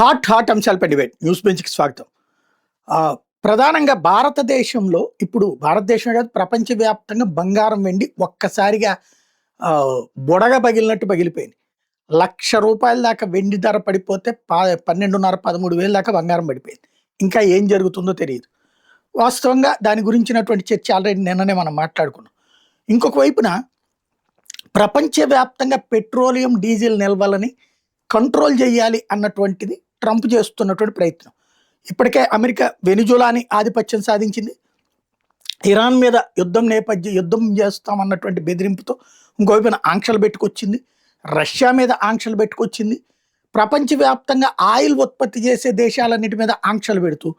Hot అంశాలపై debate news బెంచ్కి స్వాగతం. ఆ, ప్రధానంగా భారతదేశంలో ఇప్పుడు భారతదేశం కాదు ప్రపంచవ్యాప్తంగా బంగారం వెండి ఒక్కసారిగా ఆ, బుడగ పగిలినట్టు పగిలిపోయింది. రూపాయల దాకా వెండి ధర పడిపోతే 12.5 13,000 దాకా బంగారం పడిపోయింది. ఇంకా ఏం జరుగుతుందో తెలియదు. వాస్తవంగా దాని గురించినటువంటి చర్చ ఆల్రెడీ నిన్ననే మనం మాట్లాడుకున్నాం. ఇంకొక వైపున ప్రపంచవ్యాప్తంగా పెట్రోలియం డీజిల్ నిల్వలని కంట్రోల్ చేయాలి అన్నటువంటిది ట్రంప్ చేస్తున్నటువంటి ప్రయత్నం. ఇప్పటికే అమెరికా వెనిజులాని ఆధిపత్యం సాధించింది. ఇరాన్ మీద యుద్ధం చేస్తామన్నటువంటి బెదిరింపుతో ఇంకోవైపున ఆంక్షలు పెట్టుకొచ్చింది. రష్యా మీద ఆంక్షలు పెట్టుకొచ్చింది. ప్రపంచవ్యాప్తంగా ఆయిల్ ఉత్పత్తి చేసే దేశాలన్నిటి మీద ఆంక్షలు పెడుతూ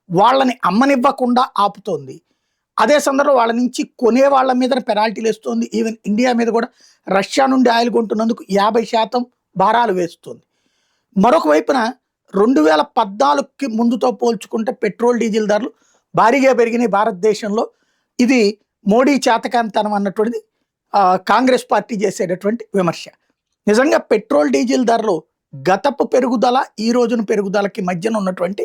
వాళ్ళని అమ్మనివ్వకుండా ఆపుతోంది. అదే సందర్భంలో వాళ్ళ నుంచి కొనే వాళ్ళ మీద పెనాల్టీలు వేస్తుంది. ఈవెన్ ఇండియా మీద కూడా రష్యా నుండి ఆయిల్ కొంటున్నందుకు 50% భారాలు వేస్తుంది. మరొక వైపున 2014కి ముందుతో పోల్చుకుంటే పెట్రోల్ డీజిల్ ధరలు భారీగా పెరిగినాయి భారతదేశంలో. ఇది మోడీ చేతకాంతనం అన్నటువంటిది కాంగ్రెస్ పార్టీ చేసేటటువంటి విమర్శ. నిజంగా పెట్రోల్ డీజిల్ ధరలు గతపు పెరుగుదల ఈ రోజున పెరుగుదలకి మధ్యన ఉన్నటువంటి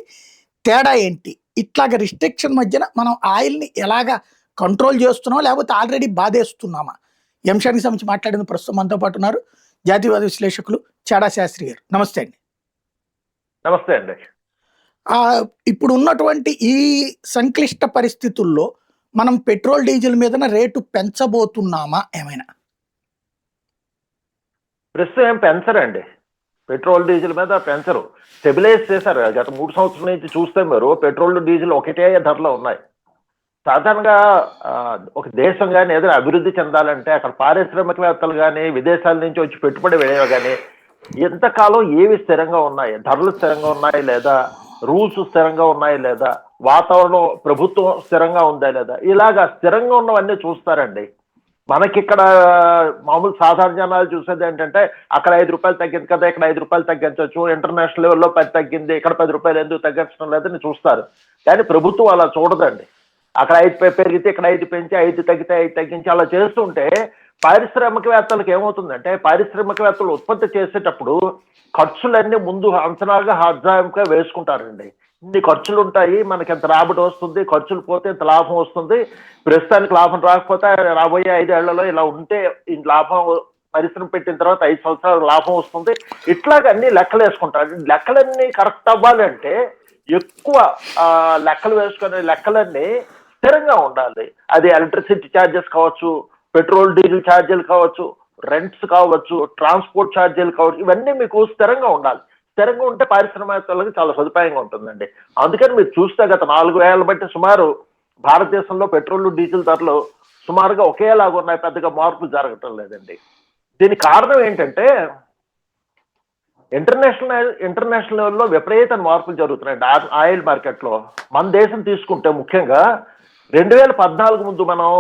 తేడా ఏంటి? ఇట్లాగ రిస్ట్రిక్షన్ మధ్యన మనం ఆయిల్ని ఎలాగా కంట్రోల్ చేస్తున్నామా లేకపోతే ఆల్రెడీ బాధేస్తున్నామా? ఈ అంశానికి సంబంధించి మాట్లాడిన ప్రస్తుతం మనతో పాటు ఉన్నారు జాతీయవాద విశ్లేషకులు చాడా శాస్త్రి గారు. నమస్తే అండి. నమస్తే అండి. ఇప్పుడు ఉన్నటువంటి ఈ సంక్లిష్ట పరిస్థితుల్లో మనం పెట్రోల్ డీజిల్ మీద రేటు పెంచబోతున్నామా? ఏమైనా ప్రస్తుతం ఏం పెంచరండి. పెట్రోల్ డీజిల్ మీద పెంచరు, స్టెబిలైజ్ చేశారు. గత 3 సంవత్సరాల నుంచి చూస్తే మీరు పెట్రోల్ డీజిల్ ఒకటే ధరలో ఉన్నాయి. సాధారణంగా ఒక దేశం కానీ ఏదైనా అభివృద్ధి చెందాలంటే అక్కడ పారిశ్రామికవేత్తలు కానీ విదేశాల నుంచి వచ్చి పెట్టుబడి వెళ్ళేవి కానీ ఎంతకాలం ఏవి స్థిరంగా ఉన్నాయి, ధరలు స్థిరంగా ఉన్నాయి లేదా, రూల్స్ స్థిరంగా ఉన్నాయి లేదా, వాతావరణం ప్రభుత్వం స్థిరంగా ఉందా లేదా, ఇలాగా స్థిరంగా ఉన్నవన్నీ చూస్తారండి. మనకిక్కడ మామూలు సాధారణ జనాలు చూసేది ఏంటంటే అక్కడ 5 రూపాయలు తగ్గింది కదా, ఇక్కడ 5 రూపాయలు తగ్గించవచ్చు, ఇంటర్నేషనల్ లెవెల్లో 10 తగ్గింది, ఇక్కడ 10 రూపాయలు ఎందుకు తగ్గించడం లేదని చూస్తారు. కానీ ప్రభుత్వం అలా చూడదండి. అక్కడ 5 పెరిగితే ఇక్కడ 5 పెంచి, 5 తగ్గితే 5 తగ్గించి అలా చేస్తుంటే పారిశ్రామికవేత్తలకు ఏమవుతుందంటే, పారిశ్రామికవేత్తలు ఉత్పత్తి చేసేటప్పుడు ఖర్చులన్నీ ముందు అంచనాగా హాజాయింపుగా వేసుకుంటారండి. ఇన్ని ఖర్చులు ఉంటాయి, మనకి ఎంత రాబడి వస్తుంది, ఖర్చులు పోతే ఇంత లాభం వస్తుంది, ప్రస్తుతానికి లాభం రాకపోతే రాబోయే 5 ఏళ్లలో ఇలా ఉంటే ఈ లాభం పరిశ్రమ పెట్టిన తర్వాత 5 సంవత్సరాలు లాభం వస్తుంది, ఇట్లాగ అన్ని లెక్కలు వేసుకుంటారు. లెక్కలన్నీ కరెక్ట్ అవ్వాలంటే ఎక్కువ లెక్కలు వేసుకునే లెక్కలన్నీ స్థిరంగా ఉండాలి. అది ఎలక్ట్రిసిటీ ఛార్జెస్ కావచ్చు, పెట్రోల్ డీజిల్ ఛార్జీలు కావచ్చు, రెంట్స్ కావచ్చు, ట్రాన్స్పోర్ట్ ఛార్జీలు కావచ్చు, ఇవన్నీ మీకు స్థిరంగా ఉండాలి. స్థిరంగా ఉంటే పారిశ్రామికవేత్తలకు చాలా సదుపాయంగా ఉంటుందండి. అందుకని మీరు చూస్తే గత 4 ఏళ్ల బట్టి సుమారు భారతదేశంలో పెట్రోల్ డీజిల్ ధరలు సుమారుగా ఒకేలాగా ఉన్నాయి, పెద్దగా మార్పులు జరగటం లేదండి. దీనికి కారణం ఏంటంటే ఇంటర్నేషనల్ లెవెల్లో విపరీత మార్పులు జరుగుతున్నాయండి ఆయిల్ మార్కెట్లో. మన దేశం తీసుకుంటే ముఖ్యంగా 2014 ముందు మనం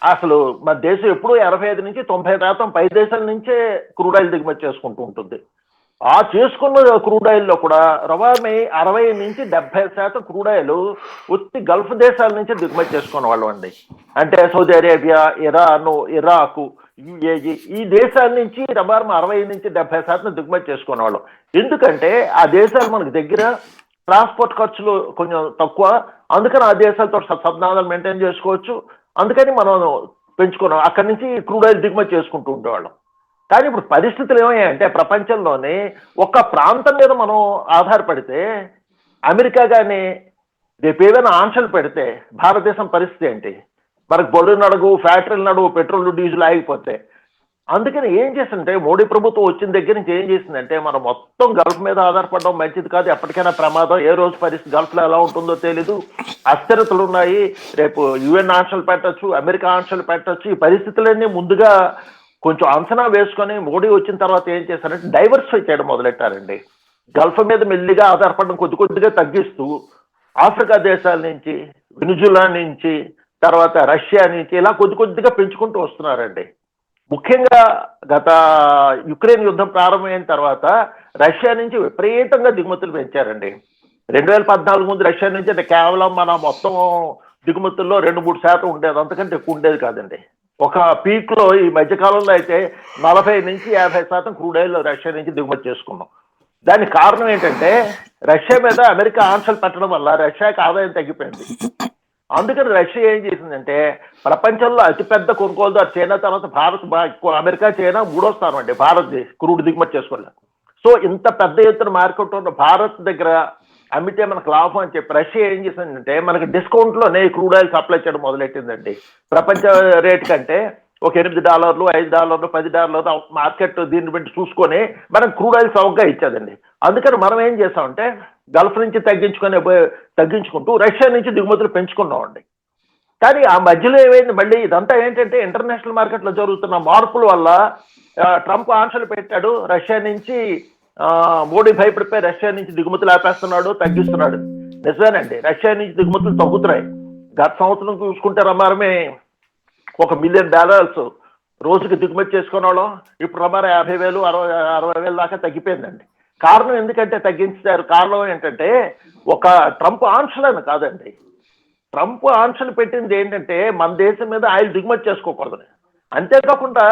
అసలు మన దేశం ఎప్పుడూ 85 నుంచి 90% పై దేశాల నుంచే క్రూడ్ ఆయిల్ దిగుమతి చేసుకుంటూ ఉంటుంది. ఆ చేసుకున్న క్రూడ్ ఆయిల్లో కూడా రవాణా 60 నుంచి 70% క్రూడ్ ఆయిల్ ఉత్తి గల్ఫ్ దేశాల నుంచే దిగుమతి చేసుకునే వాళ్ళం అండి. అంటే Saudi Arabia, Iran, Iraq, UAE ఈ దేశాల నుంచి రవాణా 60 నుంచి 70% దిగుమతి చేసుకునేవాళ్ళం. ఎందుకంటే ఆ దేశాలు మనకు దగ్గర, ట్రాన్స్పోర్ట్ ఖర్చులు కొంచెం తక్కువ, అందుకని ఆ దేశాలతో సద్నాదాలు మెయింటైన్ చేసుకోవచ్చు. అందుకని మనం పెంచుకున్నాం, అక్కడి నుంచి క్రూడ్ ఆయిల్ దిగుమతి చేసుకుంటూ ఉండేవాళ్ళం. కానీ ఇప్పుడు పరిస్థితులు ఏమయ్యాయంటే ప్రపంచంలోనే ఒక ప్రాంతం మీద మనం ఆధారపడితే, అమెరికా కానీ రేపు ఏదైనా ఆంక్షలు పెడితే భారతదేశం పరిస్థితి ఏంటి? మనకు బొడు నడుగు, ఫ్యాక్టరీలు నడుగు, పెట్రోల్ డీజిల్ ఆగిపోతే. అందుకని ఏం చేసిందంటే మోడీ ప్రభుత్వం వచ్చిన దగ్గర నుంచి ఏం చేసిందంటే, మనం మొత్తం గల్ఫ్ మీద ఆధారపడడం మంచిది కాదు, ఎప్పటికైనా ప్రమాదం, ఏ రోజు పరిస్థితి గల్ఫ్లో ఎలా ఉంటుందో తెలీదు, అస్థిరతలు ఉన్నాయి, రేపు యుఎన్ ఆంక్షలు పెట్టచ్చు, అమెరికా ఆంక్షలు పెట్టచ్చు. ఈ పరిస్థితులన్నీ ముందుగా కొంచెం అంచనా వేసుకొని మోడీ వచ్చిన తర్వాత ఏం చేశారంటే డైవర్సిఫై చేయడం మొదలెట్టారండి. గల్ఫ్ మీద మెల్లిగా ఆధారపడడం కొద్దిగా తగ్గిస్తూ ఆఫ్రికా దేశాల నుంచి, వెనిజులా నుంచి, తర్వాత రష్యా నుంచి ఇలా కొద్దిగా పెంచుకుంటూ వస్తున్నారండి. ముఖ్యంగా గత యుక్రెయిన్ యుద్ధం ప్రారంభమైన తర్వాత రష్యా నుంచి విపరీతంగా దిగుమతులు పెంచారండి. 2014 ముందు రష్యా నుంచి అంటే కేవలం మన మొత్తం దిగుమతుల్లో 2-3% ఉండేది, అంతకంటే ఎక్కువ ఉండేది కాదండి. ఒక పీక్లో ఈ మధ్యకాలంలో అయితే 40 నుంచి 50% క్రూడ్ ఆయిల్ రష్యా నుంచి దిగుమతి చేసుకున్నాం. దానికి కారణం ఏంటంటే రష్యా మీద అమెరికా ఆంక్షలు పెట్టడం వల్ల రష్యాకి ఆదాయం తగ్గిపోయింది. అందుకని రష్యా ఏం చేసిందంటే ప్రపంచంలో అతిపెద్ద కొనుగోలుదారు చైనా తర్వాత భారత్, అమెరికా చైనా మూడో స్థానం అండి భారత్ క్రూడ్ దిగుమతి చేసుకోవాలి. సో ఇంత పెద్ద ఎత్తున మార్కెట్ ఉన్న భారత్ దగ్గర అమ్మితే మనకు లాభం అని చెప్పి రష్యా ఏం చేసిందంటే మనకి డిస్కౌంట్లోనే క్రూడ్ ఆయిల్ సప్లై చేయడం మొదలెట్టిందండి. ప్రపంచ రేట్ కంటే ఒక $8, $5, $10 మార్కెట్ దీన్ని బట్టి చూసుకొని మనం క్రూడ్ ఆయిల్ చౌకగా ఇచ్చేదండి. అందుకని మనం ఏం చేసామంటే గల్ఫ్ నుంచి తగ్గించుకుంటూ రష్యా నుంచి దిగుమతులు పెంచుకున్నామండి. కానీ ఆ మధ్యలో ఏమైంది మళ్ళీ ఇదంతా ఏంటంటే ఇంటర్నేషనల్ మార్కెట్లో జరుగుతున్న మార్పుల వల్ల ట్రంప్ ఆంక్షలు పెట్టాడు. రష్యా నుంచి మోడీ భయపడిపోయి రష్యా నుంచి దిగుమతులు ఆపేస్తున్నాడు, తగ్గిస్తున్నాడు. నిజమేనండి, రష్యా నుంచి దిగుమతులు తగ్గుతున్నాయి. గత సంవత్సరం చూసుకుంటే రమారమే 1 మిలియన్ బ్యారల్స్ రోజుకి దిగుమతి చేసుకునే వాళ్ళం ఇప్పుడు రమార 50,000, 60,000 దాకా తగ్గిపోయిందండి. కారణం ఎందుకంటే తగ్గించారు, కారణం ఏంటంటే ఒక ట్రంప్ ఆంక్షలను కాదండి. ట్రంప్ ఆంక్షలు పెట్టింది ఏంటంటే మన దేశం మీద ఆయిల్ దిగుమతి చేసుకోకూడదని. అంతేకాకుండా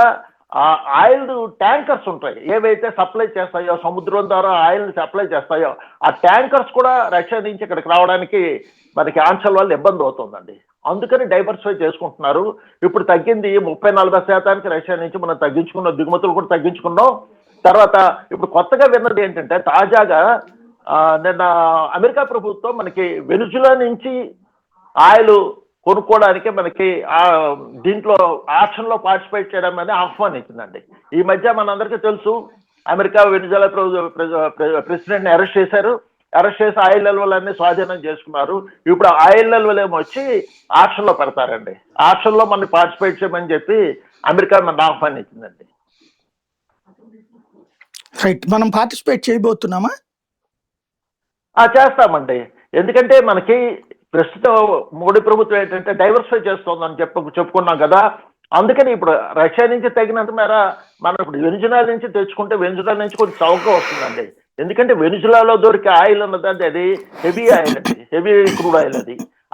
ఆ ఆయిల్ ట్యాంకర్స్ ఉంటాయి ఏవైతే సప్లై చేస్తాయో, సముద్రం ద్వారా ఆయిల్ని సప్లై చేస్తాయో ఆ ట్యాంకర్స్ కూడా రష్యా నుంచి ఇక్కడికి రావడానికి మనకి ఆంక్షల వల్ల ఇబ్బంది అవుతుందండి. అందుకని డైవర్సిఫై చేసుకుంటున్నారు. ఇప్పుడు తగ్గింది 30-40% రష్యా నుంచి మనం తగ్గించుకున్నాం, దిగుమతులు కూడా తగ్గించుకున్నాం. తర్వాత ఇప్పుడు కొత్తగా విన్నది ఏంటంటే తాజాగా నిన్న అమెరికా ప్రభుత్వం మనకి వెనుజులా నుంచి ఆయిల్ కొనుక్కోవడానికి మనకి దీంట్లో ఆక్షన్లో పార్టిసిపేట్ చేయడం అనేది ఆహ్వానించిందండి. ఈ మధ్య మనందరికీ తెలుసు అమెరికా వెనుజులా ప్రెసిడెంట్ని అరెస్ట్ చేశారు. అరెస్ట్ చేసి ఆయిల్ నిల్వలన్నీ స్వాధీనం చేసుకున్నారు. ఇప్పుడు ఆయిల్ నిల్వలు ఏమో వచ్చి ఆక్షన్లో పెడతారండి. ఆక్షన్లో మనం పార్టిసిపేట్ చేయమని చెప్పి అమెరికా మన ఆహ్వానించిందండి. రైట్, మనం పార్టిసిపేట్ చేయబోతున్నామా? చేస్తామండి. ఎందుకంటే మనకి ప్రస్తుతం మోడీ ప్రభుత్వం ఏంటంటే డైవర్సిఫై చేస్తోందని చెప్పుకున్నాం కదా. అందుకని ఇప్పుడు రష్యా నుంచి తగినంత మేర మనం ఇప్పుడు వెనుజులా నుంచి తెచ్చుకుంటే వెనుజులా నుంచి కొంచెం చౌకగా వస్తుందండి. ఎందుకంటే వెనుజులాలో దొరికే ఆయిల్ ఉన్నదండి అది హెవీ ఆయిల్ అండి, హెవీ క్రూడ్ ఆయిల్.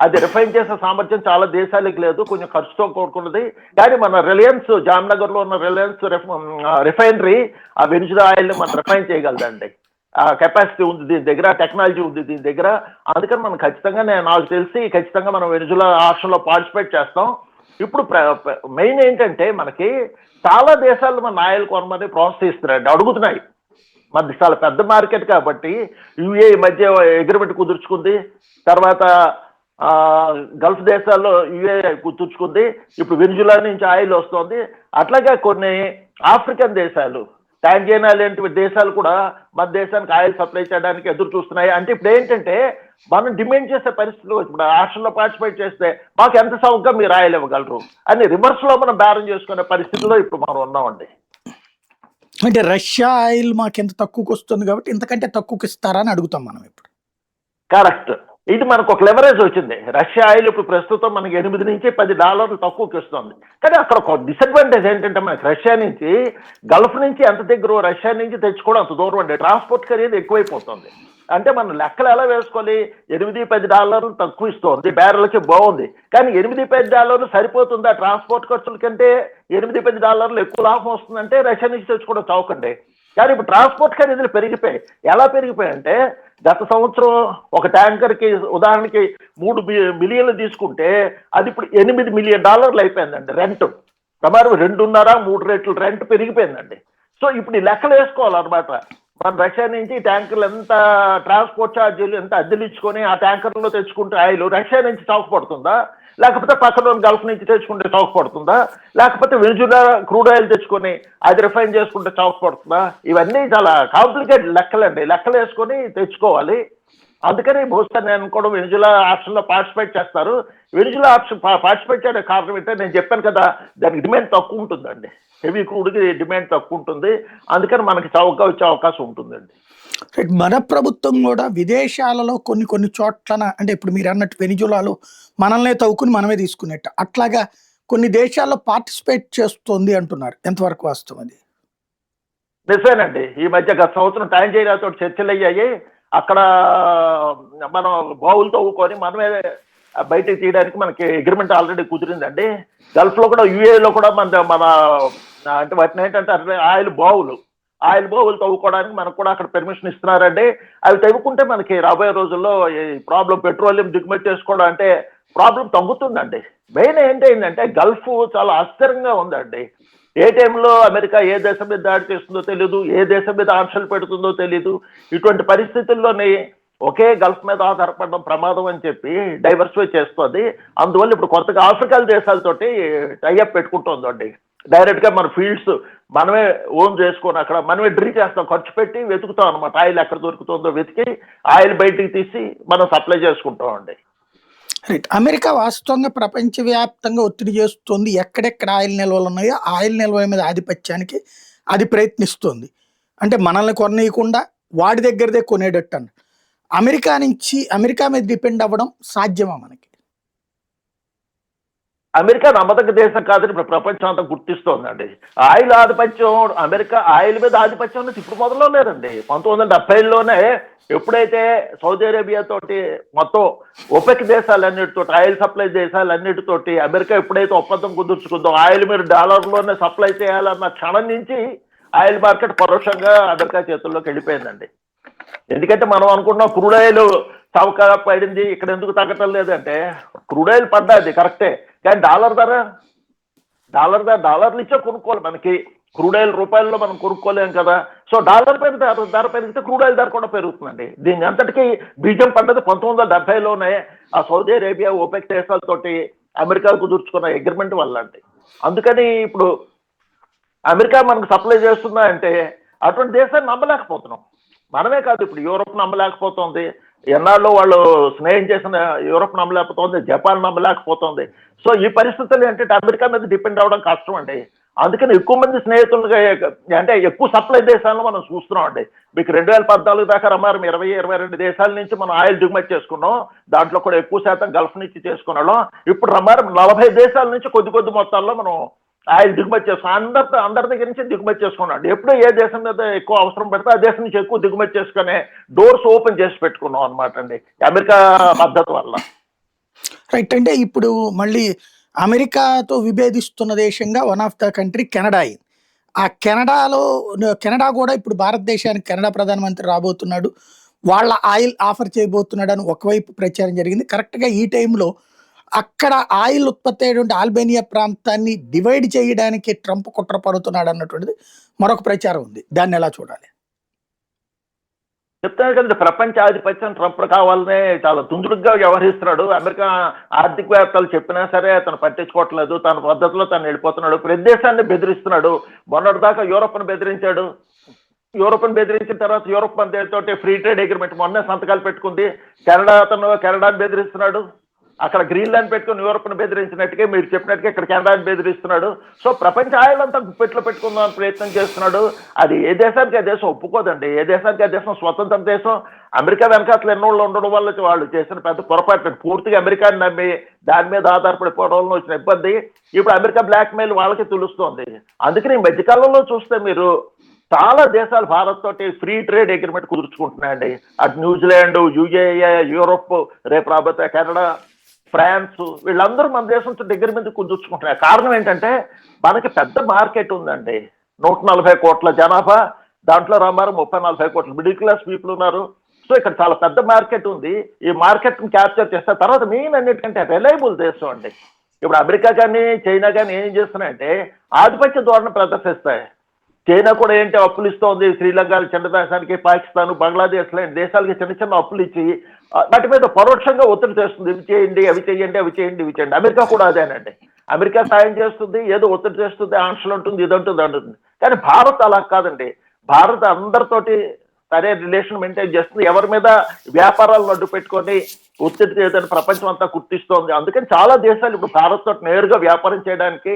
అది రిఫైన్ చేసే సామర్థ్యం చాలా దేశాలకు లేదు, కొంచెం ఖర్చుతో కూడుకున్నది. కానీ మన రిలయన్స్ జామ్నగర్లో ఉన్న రిలయన్స్ రిఫైనరీ ఆ వెనుజులా ఆయిల్ని మనం రిఫైన్ చేయగలదండి. కెపాసిటీ ఉంది దీని దగ్గర, టెక్నాలజీ ఉంది దీని దగ్గర. అందుకని మనం ఖచ్చితంగా నాకు తెలిసి ఖచ్చితంగా మనం వెనుజులా ఆక్షన్లో పార్టిసిపేట్ చేస్తాం. ఇప్పుడు మెయిన్ ఏంటంటే మనకి చాలా దేశాలు మన ఆయిల్ కొనమని ప్రోత్సహిస్తున్నాయండి, అడుగుతున్నాయి. మనది చాలా పెద్ద మార్కెట్ కాబట్టి యుఏ మధ్య అగ్రిమెంట్ కుదుర్చుకుంది, తర్వాత గల్ఫ్ దేశాల్లో యుఏ కుదుర్చుకుంది, ఇప్పుడు వెనుజులా నుంచి ఆయిల్ వస్తుంది. అట్లాగే కొన్ని ఆఫ్రికన్ దేశాలు, టాంజానియా లాంటి దేశాలు కూడా మన దేశానికి ఆయిల్ సప్లై చేయడానికి ఎదురు చూస్తున్నాయి. అంటే ఇప్పుడు ఏంటంటే మనం డిమాండ్ చేసే పరిస్థితులు, ఇప్పుడు ఆక్షన్లో పార్టిసిపేట్ చేస్తే మాకు ఎంత సౌకర్యంగా మీరు ఆయిల్ ఇవ్వగలరు అని రివర్స్లో మనం బేరం చేసుకునే పరిస్థితుల్లో ఇప్పుడు మనం ఉన్నామండి. అంటే రష్యా ఆయిల్ మాకు ఎంత తక్కువకి వస్తుంది కాబట్టి ఇంతకంటే తక్కువకి ఇస్తారా అని అడుగుతాం మనం ఇప్పుడు. కరెక్ట్, ఇది మనకు ఒక లెవరేజ్ వచ్చింది. రష్యా ఆయిల్ ఇప్పుడు ప్రస్తుతం మనకి $8 నుంచి $10 తక్కువకి వస్తుంది. కానీ అక్కడ ఒక డిసడ్వాంటేజ్ ఏంటంటే మనకి రష్యా నుంచి గల్ఫ్ నుంచి ఎంత దగ్గర, రష్యా నుంచి తెచ్చుకోవడం అంత దూరం అండి. ట్రాన్స్పోర్ట్ ఖరీదు ఎక్కువైపోతుంది. అంటే మనం లెక్కలు ఎలా వేసుకోవాలి, $8-10 తక్కువ ఇస్తుంది, బ్యారెల్కి బాగుంది. కానీ $8-10 సరిపోతుందా ట్రాన్స్పోర్ట్ ఖర్చుల కంటే? $8-10 ఎక్కువ లాభం వస్తుందంటే రష్యా నుంచి తెచ్చుకోవడం చౌకండి. కానీ ఇప్పుడు ట్రాన్స్పోర్ట్ ఖరీదులు పెరిగిపోయాయి. ఎలా పెరిగిపోయాయి అంటే గత సంవత్సరం ఒక ట్యాంకర్కి ఉదాహరణకి 3 మిలియన్లు తీసుకుంటే అది ఇప్పుడు $8 మిలియన్ అయిపోయిందండి రెంట్. సుమారు 2.5-3 రెట్లు రెంట్ పెరిగిపోయిందండి. సో ఇప్పుడు ఈ లెక్కలు వేసుకోవాలన్నమాట. మన రష్యా నుంచి ట్యాంకర్లు ఎంత ట్రాన్స్పోర్ట్ ఛార్జీలు ఎంత అద్దెలు ఇచ్చుకొని ఆ ట్యాంకర్లో తెచ్చుకుంటే ఆయిల్ రష్యా నుంచి చౌకపడుతుందా, లేకపోతే పక్కన గల్ఫ్ నుంచి తెచ్చుకుంటే చౌకపడుతుందా, లేకపోతే వెనుజులా క్రూడ్ ఆయిల్ తెచ్చుకొని అది రిఫైన్ చేసుకుంటే చౌకపడుతుందా? ఇవన్నీ చాలా కాంప్లికేటెడ్ లెక్కలండి. లెక్కలు వేసుకొని తెచ్చుకోవాలి. అందుకని బహుశా నేను కూడా వెనుజులా ఆప్షన్లో పార్టిసిపేట్ చేస్తారు. వెనుజులా ఆప్షన్ పార్టిసిపేట్ చేయడం కారణం ఏంటంటే నేను చెప్పాను కదా, దానికి డిమాండ్ తక్కువ ఉంటుందండి. హెవీ క్రూడ్కి డిమాండ్ తక్కువ ఉంటుంది. అందుకని మనకి చౌకగా వచ్చే అవకాశం ఉంటుందండి. మన ప్రభుత్వం కూడా విదేశాలలో కొన్ని చోట్లన, అంటే ఇప్పుడు మీరు అన్నట్టు వెనిజులాలో మనల్నే తవ్వుకుని మనమే తీసుకున్నట్టు అట్లాగా కొన్ని దేశాల్లో పార్టిసిపేట్ చేస్తుంది అంటున్నారు. ఎంతవరకు వాస్తవం అది? నిజమేనండి. ఈ మధ్య గత సంవత్సరం టాంజానియాతో చర్చలు అయ్యాయి. అక్కడ మనం బావులు తవ్వుకొని మనమే బయటకు తీయడానికి మనకి అగ్రిమెంట్ ఆల్రెడీ కుదిరిందండి. గల్ఫ్లో కూడా యుఏలో కూడా మన అంటే వాటిని ఏంటంటే ఆయిల్ బావులు ఆయిల్ బోవులు తవ్వుకోవడానికి మనకు కూడా అక్కడ పెర్మిషన్ ఇస్తున్నారండి. అవి తవ్వుకుంటే మనకి రాబోయే రోజుల్లో ఈ ప్రాబ్లం పెట్రోలియం దిగుమతి చేసుకోవడం అంటే ప్రాబ్లం తగ్గుతుందండి. మెయిన్ ఏంటంటే గల్ఫ్ చాలా అస్థిరంగా ఉందండి. ఏ టైంలో అమెరికా ఏ దేశం మీద దాడి చేస్తుందో తెలియదు, ఏ దేశం మీద ఆంక్షలు పెడుతుందో తెలియదు. ఇటువంటి పరిస్థితుల్లోని ఒకే గల్ఫ్ మీద ఆధారపడడం ప్రమాదం అని చెప్పి డైవర్సిఫై చేస్తుంది. అందువల్ల ఇప్పుడు కొత్తగా ఆఫ్రికన్ దేశాలతోటి టైఅప్ పెట్టుకుంటుందండి. డైరెక్ట్ గా మన ఫీల్డ్స్ మనమే ఓన్ చేసుకొని అక్కడ మనమే డ్రిల్ చేస్తాం, ఖర్చు పెట్టి వెతుకుతాం అనమాట. ఆయిల్ ఎక్కడ దొరుకుతుందో వెతికి ఆయిల్ బయటికి తీసి మనం సప్లై చేసుకుంటాం అండి. రైట్. అమెరికా వాస్తవంగా ప్రపంచవ్యాప్తంగా ఒత్తిడి చేస్తుంది. ఎక్కడెక్కడ ఆయిల్ నిల్వలు ఉన్నాయో ఆయిల్ నిల్వల మీద ఆధిపత్యానికి అది ప్రయత్నిస్తుంది. అంటే మనల్ని కొననీయకుండా వాడి దగ్గరదే కొనేటట్టు అన్న అమెరికా మీద డిపెండ్ అవ్వడం సాధ్యమా మనకి? అమెరికా నమ్మదగ్గ దేశం కాదని ఇప్పుడు ప్రపంచం అంతా గుర్తిస్తోందండి. ఆయిల్ ఆధిపత్యం, అమెరికా ఆయిల్ మీద ఆధిపత్యం అనేది ఇప్పుడు మొదలు లేదండి. 1970లోనే ఎప్పుడైతే సౌదీ అరేబియా తోటి మొత్తం ఒపెక్ దేశాలన్నిటితోటి ఆయిల్ సప్లై దేశాలన్నిటితోటి అమెరికా ఎప్పుడైతే ఒప్పందం కుదుర్చుకుందో ఆయిల్ మీరు డాలర్లోనే సప్లై చేయాలన్న క్షణం నుంచి ఆయిల్ మార్కెట్ పరోక్షంగా అమెరికా చేతుల్లోకి వెళ్ళిపోయిందండి. ఎందుకంటే మనం అనుకుంటున్నాం క్రూడ్ ఆయిల్ చౌక పడింది, ఇక్కడ ఎందుకు తగ్గటం లేదంటే క్రూడ్ ఆయిల్ పడ్డది కరెక్టే, కానీ డాలర్లు ఇచ్చే కొనుక్కోవాలి. మనకి క్రూడ్ ఆయిల్ రూపాయల్లో మనం కొనుక్కోలేం కదా. సో డాలర్ పైన ధర పెరిగితే క్రూడ్ ఆయిల్ ధర కూడా పెరుగుతుందండి. దీని అంతటికీ బీజం పడ్డది 1970లోనే ఆ సౌదీ అరేబియా ఓపెక్ దేశాలతోటి అమెరికా కుదుర్చుకున్న అగ్రిమెంట్ వల్ల అండి. అందుకని ఇప్పుడు అమెరికా మనకు సప్లై చేస్తుందా అంటే అటువంటి దేశాన్ని నమ్మలేకపోతున్నాం. మనమే కాదు, ఇప్పుడు యూరోప్ నమ్మలేకపోతుంది, ఎన్నాళ్ళు వాళ్ళు స్నేహం చేసిన యూరోప్ నమ్మలేకపోతుంది, జపాన్ నమ్మలేకపోతుంది. సో ఈ పరిస్థితులు ఏంటంటే అమెరికా మీద డిపెండ్ అవ్వడం కష్టం అండి. అందుకని ఎక్కువ మంది స్నేహితులుగా అంటే ఎక్కువ సప్లై దేశాలను మనం చూస్తున్నాం అండి. మీకు 2014 దాకా రమారం 22 దేశాల నుంచి మనం ఆయిల్ దిగుమతి చేసుకున్నాం. దాంట్లో కూడా ఎక్కువ శాతం గల్ఫ్ నుంచి చేసుకున్నాం. ఇప్పుడు రమారం 40 దేశాల నుంచి కొద్ది మొత్తాల్లో మనం ఆయిల్ దిగుమతి చేసుకున్నాం. అందరి దగ్గర నుంచి దిగుమతి చేసుకున్నాం. ఎప్పుడు ఏ దేశం మీద ఎక్కువ అవసరం పెడితే ఆ దేశం నుంచి ఎక్కువ దిగుమతి చేసుకునే డోర్స్ ఓపెన్ చేసి పెట్టుకున్నాం అనమాట అండి అమెరికా పద్ధతి వల్ల. రైట్. అంటే ఇప్పుడు మళ్ళీ అమెరికాతో విభేదిస్తున్న దేశంగా one of the country Canada అయింది. ఆ కెనడా కూడా ఇప్పుడు భారతదేశానికి కెనడా ప్రధానమంత్రి రాబోతున్నాడు, వాళ్ళ ఆయిల్ ఆఫర్ చేయబోతున్నాడు అని ఒకవైపు ప్రచారం జరిగింది. కరెక్ట్గా ఈ టైంలో అక్కడ ఆయిల్ ఉత్పత్తి అయ్యేటువంటి ఆల్బేనియా ప్రాంతాన్ని డివైడ్ చేయడానికి ట్రంప్ కుట్ర పడుతున్నాడు అన్నటువంటిది మరొక ప్రచారం ఉంది. దాన్ని ఎలా చూడాలి? చెప్తాను కదండి, ప్రపంచ ఆధిపత్యం ట్రంప్ కావాలనే చాలా దుందుడుగా వ్యవహరిస్తున్నాడు. అమెరికా ఆర్థికవేత్తలు చెప్పినా సరే అతను పట్టించుకోవట్లేదు, తన పద్ధతిలో తను వెళ్ళిపోతున్నాడు. ప్రతి దేశాన్ని బెదిరిస్తున్నాడు. మొన్నటిదాకా యూరోప్ను బెదిరించాడు. యూరోప్ను బెదిరించిన తర్వాత యూరోప్ తోటి ఫ్రీ ట్రేడ్ అగ్రిమెంట్ మొన్నే సంతకాలు పెట్టుకుంది. కెనడాని బెదిరిస్తున్నాడు. అక్కడ గ్రీన్లాండ్ పెట్టుకుని యూరోప్ను బెదిరించినట్టుగా మీరు చెప్పినట్టుగా ఇక్కడ కెనడాని బెదిరిస్తున్నాడు. సో ప్రపంచ ఆయిల్ అంతా గుప్పెట్లో పెట్టుకుందామని ప్రయత్నం చేస్తున్నాడు. అది ఏ దేశానికి ఆ దేశం ఒప్పుకోదండి. ఏ దేశానికి ఆ దేశం స్వతంత్ర దేశం. అమెరికా వెనకాతలు ఎన్నోళ్ళు ఉండడం వల్ల వాళ్ళు చేసిన పెద్ద పొరపాటు. పూర్తిగా అమెరికాని నమ్మి దాని మీద ఆధారపడిపోవడం వల్ల వచ్చిన ఇబ్బంది ఇప్పుడు అమెరికా బ్లాక్ మెయిల్ వాళ్ళకి తెలుస్తోంది. అందుకని ఈ మధ్యకాలంలో చూస్తే మీరు చాలా దేశాలు భారత్ తోటి ఫ్రీ ట్రేడ్ అగ్రిమెంట్ కుదుర్చుకుంటున్నాయండి. అటు న్యూజిలాండ్, యుఏఏ, యూరోప్, రేపు రాబోతే కెనడా, ఫ్రాన్స్, వీళ్ళందరూ మన దేశంతో దగ్గర మీద కుదుర్చుకుంటున్నారు. కారణం ఏంటంటే మనకి పెద్ద మార్కెట్ ఉందండి. 140 కోట్ల జనాభా, దాంట్లో రమారు 30-40 కోట్ల మిడిల్ క్లాస్ పీపుల్ ఉన్నారు. సో ఇక్కడ చాలా పెద్ద మార్కెట్ ఉంది. ఈ మార్కెట్ని క్యాప్చర్ చేస్తే తర్వాత మెయిన్ అన్నిటికంటే రిలయబుల్ దేశం అండి. ఇప్పుడు అమెరికా కానీ చైనా కానీ ఏం చేస్తున్నాయంటే ఆధిపత్య ధోరణి ప్రదర్శిస్తాయి. చైనా కూడా ఏంటి అప్పులు ఇస్తోంది శ్రీలంక చిన్న దేశానికి, పాకిస్తాన్, బంగ్లాదేశ్ లాంటి దేశాలకి చిన్న అప్పులు ఇచ్చి వాటి మీద పరోక్షంగా ఒత్తిడి చేస్తుంది. ఇవి చేయండి, అవి చేయండి. అమెరికా కూడా అదేనండి. అమెరికా సాయం చేస్తుంది, ఏదో ఒత్తిడి చేస్తుంది, ఆంక్షలు ఉంటుంది, ఇది అంటుంది. కానీ భారత్ అలా కాదండి. భారత్ అందరితోటి సరే రిలేషన్ మెయింటైన్ చేస్తుంది. ఎవరి మీద వ్యాపారాలను అడ్డు పెట్టుకొని ఒత్తిడి చేయదని ప్రపంచం అంతా గుర్తిస్తోంది. అందుకని చాలా దేశాలు ఇప్పుడు భారత్ తోటి నేరుగా వ్యాపారం చేయడానికి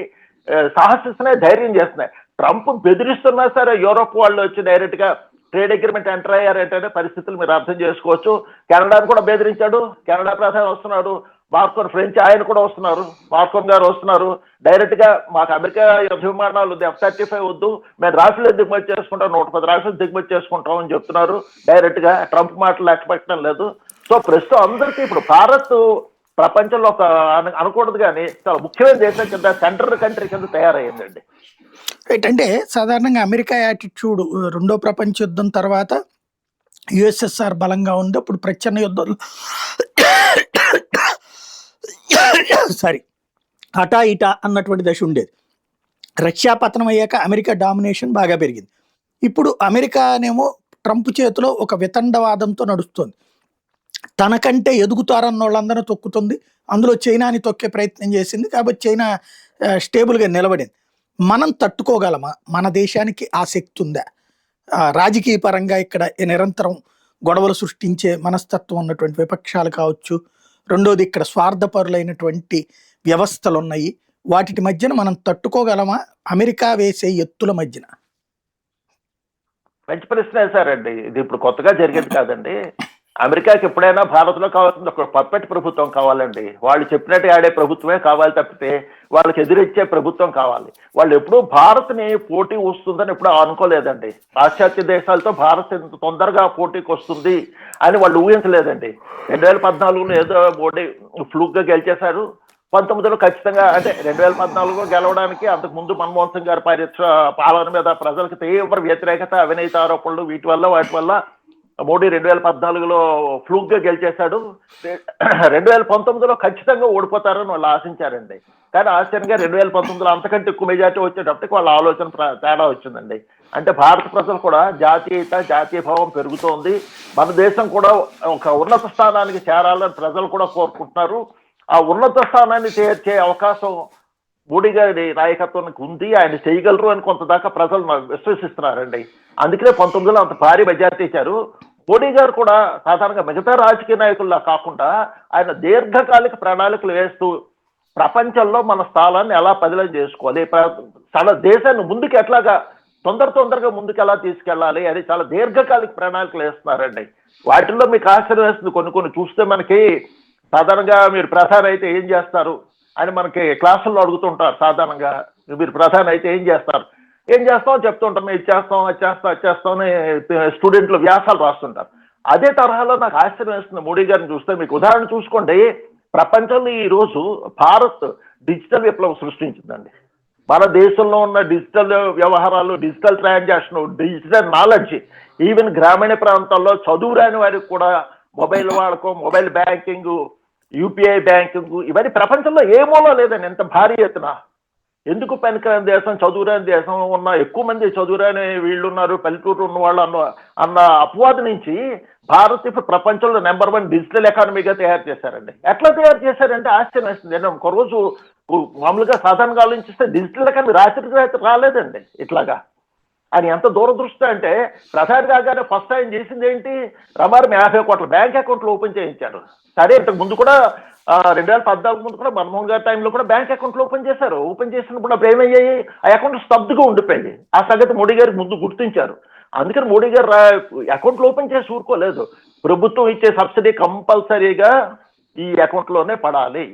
సాహసిస్తున్నాయి, ధైర్యం చేస్తున్నాయి. ట్రంప్ బెదిరిస్తున్నా సరే యూరోప్ వాళ్ళు వచ్చి డైరెక్ట్ గా ట్రేడ్ అగ్రిమెంట్ ఎంటర్ అయ్యారంటే పరిస్థితులు మీరు అర్థం చేసుకోవచ్చు. కెనడాను కూడా బెదిరించాడు. కెనడా ప్రధాని వస్తున్నాడు, మార్కోన్ ఫ్రెంచ్ ఆయన కూడా వస్తున్నారు, మార్కోన్ గారు వస్తున్నారు. డైరెక్ట్ గా మాకు అమెరికా యుద్ధ విమానాలు F-35 వద్దు, మేము రాఫెల్ దిగుమతి చేసుకుంటాం, 110 రాఫెల్ దిగుమతి చేసుకుంటాం అని చెప్తున్నారు. డైరెక్ట్ గా ట్రంప్ మాటలు లెక్క పెట్టడం లేదు. సో ప్రస్తుతం అందరికీ ఇప్పుడు భారత్ ప్రపంచంలో ఒక అనకూడదు కానీ చాలా ముఖ్యమైన దేశం కింద సెంట్రల్ కంట్రీ కింద తయారయ్యిందండి. రైట్. అంటే సాధారణంగా అమెరికా యాటిట్యూడ్ రెండో ప్రపంచ యుద్ధం తర్వాత యుఎస్ఎస్ఆర్ బలంగా ఉంది. అప్పుడు ప్రచ్ఛన్న యుద్ధంలో సారీ అటా ఇటా అన్నటువంటి దశ ఉండేది. రష్యా పతనం అయ్యాక అమెరికా డామినేషన్ బాగా పెరిగింది. ఇప్పుడు అమెరికానేమో ట్రంప్ చేతిలో ఒక వితండవాదంతో నడుస్తుంది. తనకంటే ఎదుగుతారన్న వాళ్ళందరూ తొక్కుతుంది. అందులో చైనాని తొక్కే ప్రయత్నం చేసింది. కాబట్టి చైనా స్టేబుల్గా నిలబడింది. మనం తట్టుకోగలమా? మన దేశానికి ఆ శక్తి ఉందా? రాజకీయ పరంగా ఇక్కడ నిరంతరం గొడవలు సృష్టించే మనస్తత్వం ఉన్నటువంటి విపక్షాలు కావచ్చు, రెండోది ఇక్కడ స్వార్థపరులైనటువంటి వ్యవస్థలు ఉన్నాయి. వాటి మధ్యన మనం తట్టుకోగలమా అమెరికా వేసే ఎత్తుల మధ్యన? మంచి ప్రశ్న వేశారండి. ఇది ఇప్పుడు కొత్తగా జరిగేది కాదండి. అమెరికాకి ఎప్పుడైనా భారత్లో కావాల్సింది ఒక పర్ఫెక్ట్ ప్రభుత్వం కావాలండి. వాళ్ళు చెప్పినట్టు ఆడే ప్రభుత్వమే కావాలి తప్పితే వాళ్ళకి ఎదురిచ్చే ప్రభుత్వం కావాలి. వాళ్ళు ఎప్పుడూ భారత్ని పోటీ వస్తుందని ఎప్పుడూ అనుకోలేదండి. పాశ్చాత్య దేశాలతో భారత్ ఇంత తొందరగా పోటీకి వస్తుంది అని వాళ్ళు ఊహించలేదండి. 2014లో ఏదో మోడీ ఫ్లూక్గా గెలిచేశారు. 19లో ఖచ్చితంగా, అంటే 2014లో గెలవడానికి అంతకు ముందు మన్మోహన్ సింగ్ గారి పాలన మీద ప్రజలకు తీవ్ర వ్యతిరేకత, అవినీతి ఆరోపణలు, వాటి వల్ల మోడీ 2014లో ఫ్లూక్గా గెలిచేశాడు. 2019లో ఖచ్చితంగా ఓడిపోతారని వాళ్ళు ఆశించారండి. కానీ ఆశ్చర్యంగా 2019లో అంతకంటే ఎక్కువ మెజార్టీ వచ్చేటప్పటికి వాళ్ళ ఆలోచన తేడా వచ్చిందండి. అంటే భారత ప్రజలు కూడా జాతీయ భావం పెరుగుతోంది. మన దేశం కూడా ఒక ఉన్నత స్థానానికి చేరాలని ప్రజలు కూడా కోరుకుంటున్నారు. ఆ ఉన్నత స్థానాన్ని చేర్చే అవకాశం మోడీ గారి నాయకత్వానికి ఉంది, ఆయన చేయగలరు అని కొంత దాకా ప్రజలు విశ్వసిస్తున్నారండి. అందుకనే 19లో అంత భారీ మెజార్టీ ఇచ్చారు. మోడీ గారు కూడా సాధారణంగా మిగతా రాజకీయ నాయకుల్లా కాకుండా ఆయన దీర్ఘకాలిక ప్రణాళికలు వేస్తూ ప్రపంచంలో మన స్థానాన్ని ఎలా పదిలం చేసుకోవాలి, చాలా దేశాన్ని ముందుకు ఎట్లాగా తొందరగా ముందుకు ఎలా తీసుకెళ్ళాలి అని చాలా దీర్ఘకాలిక ప్రణాళికలు వేస్తున్నారండి. వాటిల్లో మీకు ఆశ్చర్యం వేస్తుంది. కొన్ని చూస్తే మనకి సాధారణంగా మీరు ప్రధాని అయితే ఏం చేస్తారు అని మనకి క్లాసుల్లో అడుగుతుంటారు. సాధారణంగా మీరు ప్రధాని అయితే ఏం చేస్తామో చెప్తుంటాం. ఇది చేస్తాం, అది చేస్తాం అని స్టూడెంట్లు వ్యాసాలు రాస్తుంటారు. అదే తరహాలో నాకు ఆశ్చర్యం వేస్తుంది మోడీ గారిని చూస్తే. మీకు ఉదాహరణ చూసుకోండి, ప్రపంచంలో ఈరోజు భారత్ డిజిటల్ విప్లవం సృష్టించిందండి. మన దేశంలో ఉన్న డిజిటల్ వ్యవహారాలు, digital transaction, digital knowledge, even గ్రామీణ ప్రాంతాల్లో చదువు రాని వారికి కూడా మొబైల్ వాడకం, మొబైల్ బ్యాంకింగ్, యూపీఐ బ్యాంకింగ్, ఇవన్నీ ప్రపంచంలో ఏ మూల లేదండి. ఎంత భారీ ఎత్తున. ఎందుకు పనికిరాని దేశం, చదువురాని దేశం ఉన్న ఎక్కువ మంది చదువురాని వీళ్ళు ఉన్నారు, పల్లెటూరు ఉన్న వాళ్ళు అన్న అపవాదు నుంచి భారత్ ఇప్పుడు ప్రపంచంలో నెంబర్ 1 డిజిటల్ ఎకానమీగా తయారు చేశారండి. ఎట్లా తయారు చేశారంటే ఆశ్చర్యం వేస్తుంది. నేను ఒక రోజు మామూలుగా సాధారణంగా ఆలోచిస్తే డిజిటల్ ఎకానమీ రాత్రికి రాలేదండి ఇట్లాగా. ఆయన ఎంత దూరదృష్టి అంటే ప్రధాని కాగానే ఫస్ట్ ఆయన చేసింది ఏంటి, రమారమి 50 కోట్ల బ్యాంక్ అకౌంట్లు ఓపెన్ చేయించారు. సరే, ఇంతకు ముందు కూడా 2014 ముందు కూడా మన్మోహన్ గారి టైంలో కూడా బ్యాంక్ అకౌంట్లు ఓపెన్ చేశారు. ఓపెన్ చేసినప్పుడు అప్పుడు ఏమయ్యాయి, ఆ అకౌంట్లు స్తబ్దుగా ఉండిపోయాయి. ఆ సంగతి మోడీ గారికి ముందు గుర్తించారు. అందుకని మోడీ గారు అకౌంట్లు ఓపెన్ చేసి ఊరుకోలేదు. ప్రభుత్వం ఇచ్చే సబ్సిడీ కంపల్సరీగా ఈ అకౌంట్లోనే పడాలి,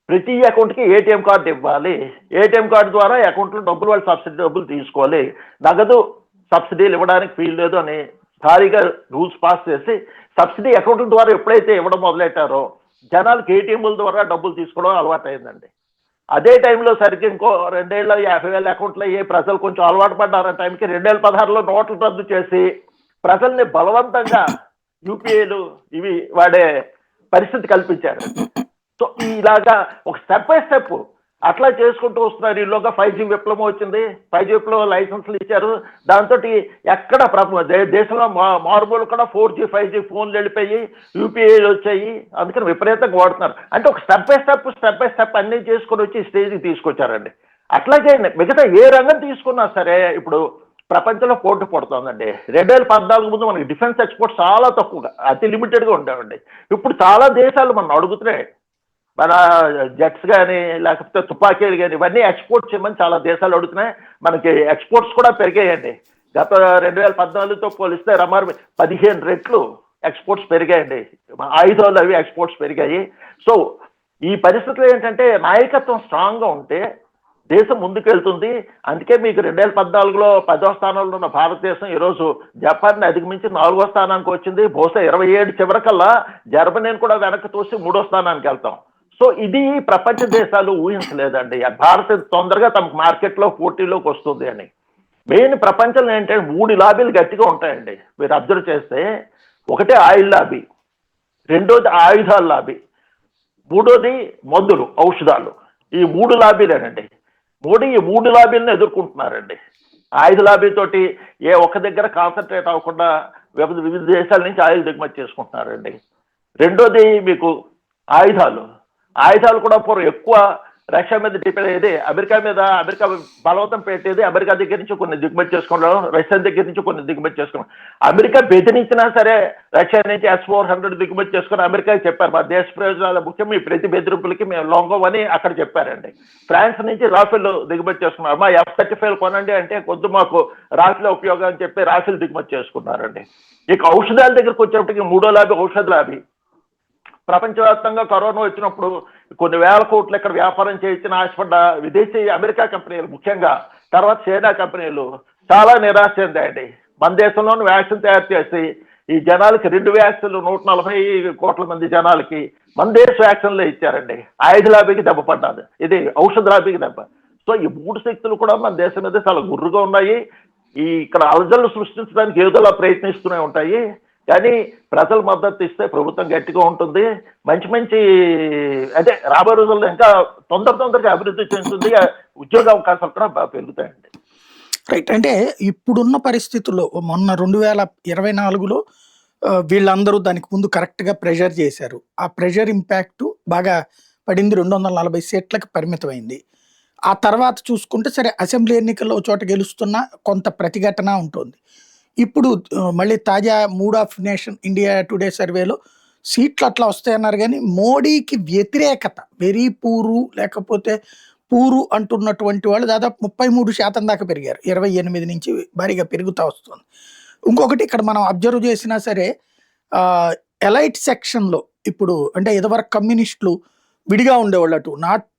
ప్రతి అకౌంట్కి ఏటీఎం కార్డు ఇవ్వాలి, ఏటీఎం కార్డు ద్వారా అకౌంట్లో డబ్బులు, వాళ్ళు సబ్సిడీ డబ్బులు తీసుకోవాలి, నగదు సబ్సిడీలు ఇవ్వడానికి వీలు లేదు అని భారీగా రూల్స్ పాస్ చేసి సబ్సిడీ అకౌంట్ల ద్వారా ఎప్పుడైతే ఇవ్వడం మొదలెట్టారో జనాలకు ఏటీఎంల ద్వారా డబ్బులు తీసుకోవడం అలవాటు అయిందండి. అదే టైంలో సరిగ్గా ఇంకో 2 ఏళ్ళ 50,000 అకౌంట్లు అయ్యే ప్రజలు కొంచెం అలవాటు పడ్డారు. ఆ టైంకి 2016లో నోట్లు రద్దు చేసి ప్రజల్ని బలవంతంగా యూపీఐలు ఇవి వాడే పరిస్థితి కల్పించారు. సో ఇలాగా ఒక స్టెప్ బై స్టెప్ అట్లా చేసుకుంటూ వస్తున్నారు. ఈలోగా 5G విప్లవం వచ్చింది. 5G విప్లవం లైసెన్స్లు ఇచ్చారు. దాంతో ఎక్కడ దేశంలో మారుమూలు కూడా 4G 5G ఫోన్లు వెళ్ళిపోయి యూపీఐలు వచ్చాయి. అందుకని విపరీతంగా వాడుతున్నారు. అంటే ఒక స్టెప్ బై స్టెప్ అన్నీ చేసుకొని వచ్చి స్టేజ్కి తీసుకొచ్చారండి. అట్లాగే మిగతా ఏ రంగం తీసుకున్నా సరే ఇప్పుడు ప్రపంచంలో పోటీ పడుతుందండి. 2014 ముందు మనకి డిఫెన్స్ ఎక్స్పోర్ట్స్ చాలా తక్కువగా, అతి లిమిటెడ్గా ఉండేవండి. ఇప్పుడు చాలా దేశాలు మనం అడుగుతున్నాయి. మన జెట్స్ కానీ లేకపోతే తుపాకీలు కానీ ఇవన్నీ ఎక్స్పోర్ట్ చేయమని చాలా దేశాలు అడుగుతున్నాయి. మనకి ఎక్స్పోర్ట్స్ కూడా పెరిగాయండి. గత 2014తో పోలిస్తే రమారు 15 రెట్లు ఎక్స్పోర్ట్స్ పెరిగాయండి. ఆయుధాలు అవి ఎక్స్పోర్ట్స్ పెరిగాయి. సో ఈ పరిస్థితులు ఏంటంటే నాయకత్వం స్ట్రాంగ్గా ఉంటే దేశం ముందుకెళ్తుంది. అందుకే మీకు 2014లో 10వ స్థానంలో ఉన్న భారతదేశం ఈరోజు జపాన్ని అధిగమించి 4వ స్థానానికి వచ్చింది. బహుశా 27 చివరికల్లా జర్మనీని కూడా వెనక్కి తోసి 3వ స్థానానికి వెళ్తాం. సో సో ఇది ప్రపంచ దేశాలు ఊహించలేదండి. భారత్ తొందరగా తమ మార్కెట్లో పోటీలోకి వస్తుంది అని. మెయిన్ ప్రపంచంలో ఏంటంటే 3 లాబీలు గట్టిగా ఉంటాయండి. మీరు అబ్జర్వ్ చేస్తే, ఒకటే ఆయిల్ లాబీ, రెండోది ఆయుధాల లాబీ, మూడోది మందులు, ఔషధాలు. ఈ 3 లాబీలేనండి. మోడీ ఈ 3 లాబీలను ఎదుర్కొంటున్నారండి. ఆయుధ లాబీ తోటి ఒక్క దగ్గర కాన్సన్ట్రేట్ అవ్వకుండా వివిధ దేశాల నుంచి ఆయిల్ దిగుమతి చేసుకుంటున్నారండి. రెండోది మీకు ఆయుధాలు కూడా పూర్వం ఎక్కువ రష్యా మీద డిపెండ్ అయ్యేది, అమెరికా బలవంతం పెట్టేది. అమెరికా దగ్గర నుంచి కొన్ని దిగుమతి చేసుకోవడం, రష్యా దగ్గర నుంచి కొన్ని దిగుమతి చేసుకోవడం. అమెరికా బెదిరించినా సరే రష్యా నుంచి S-400 దిగుమతి చేసుకుని అమెరికాకి చెప్పారు, మా దేశ ప్రయోజనాల ముఖ్యం, మీ ప్రతి బెదిరింపులకి మేము లొంగం అని అక్కడ చెప్పారండి. ఫ్రాన్స్ నుంచి రాఫెల్ దిగుమతి చేసుకున్నారు, మా F-35 కొనండి అంటే కొద్ది మాకు రాఫెల్ ఉపయోగం అని చెప్పి రాఫెల్ దిగుమతి చేసుకున్నారండి. ఇక ఔషధాల దగ్గరకు వచ్చేప్పటికి 3వ లాబీ ఔషధ లాబీ. ప్రపంచవ్యాప్తంగా కరోనా వచ్చినప్పుడు కొన్ని వేల కోట్లు ఇక్కడ వ్యాపారం చేయించిన ఆశపడ్డ విదేశీ అమెరికా కంపెనీలు, ముఖ్యంగా తర్వాత చైనా కంపెనీలు చాలా నిరాశ చెందాయండి. మన దేశంలోని వ్యాక్సిన్ తయారు చేసి ఈ జనాలకి 2 వ్యాక్సిన్లు 140 కోట్ల మంది జనాలకి మన దేశ వ్యాక్సిన్లు ఇచ్చారండి. ఆయుధ లాబీకి దెబ్బ పడ్డాది, ఇది ఔషధ లాబీకి దెబ్బ. సో ఈ 3 శక్తులు కూడా మన దేశం మీద చాలా గుర్రుగా ఉన్నాయి. ఇక్కడ అలజడులు సృష్టించడానికి ఏదోలా ప్రయత్నిస్తూనే ఉంటాయి. కానీ ప్రజల మద్దతు ఇస్తే ప్రభుత్వం గట్టిగా ఉంటుంది. మంచి అదే రాబోయే రోజుల్లో ఇంకా తొందరగా అభివృద్ధి చెందుతుంది. ఉద్యోగ అవకాశాలు కూడా బాగా పెరుగుతాయండి. రైట్. అంటే ఇప్పుడున్న పరిస్థితుల్లో మొన్న 2024లో వీళ్ళందరూ దానికి ముందు కరెక్ట్గా ప్రెషర్ చేశారు. ఆ ప్రెషర్ ఇంపాక్ట్ బాగా పడింది, 240 సీట్లకు పరిమితమైంది. ఆ తర్వాత చూసుకుంటే సరే అసెంబ్లీ ఎన్నికల్లో చోట గెలుస్తున్న కొంత ప్రతిఘటన ఉంటుంది. ఇప్పుడు మళ్ళీ తాజా mood of nation India today సర్వేలో సీట్లు అట్లా వస్తాయన్నారు, కానీ మోడీకి వ్యతిరేకత వెరీ పూరు లేకపోతే పూరు అంటున్నటువంటి వాళ్ళు దాదాపు 33% దాకా పెరిగారు. 28 నుంచి భారీగా పెరుగుతూ వస్తుంది. ఇంకొకటి ఇక్కడ మనం అబ్జర్వ్ చేసినా సరే ఎలైట్ సెక్షన్లో ఇప్పుడు అంటే ఇదివరకు కమ్యూనిస్టులు విడిగా ఉండేవాళ్ళు, అటు నాట్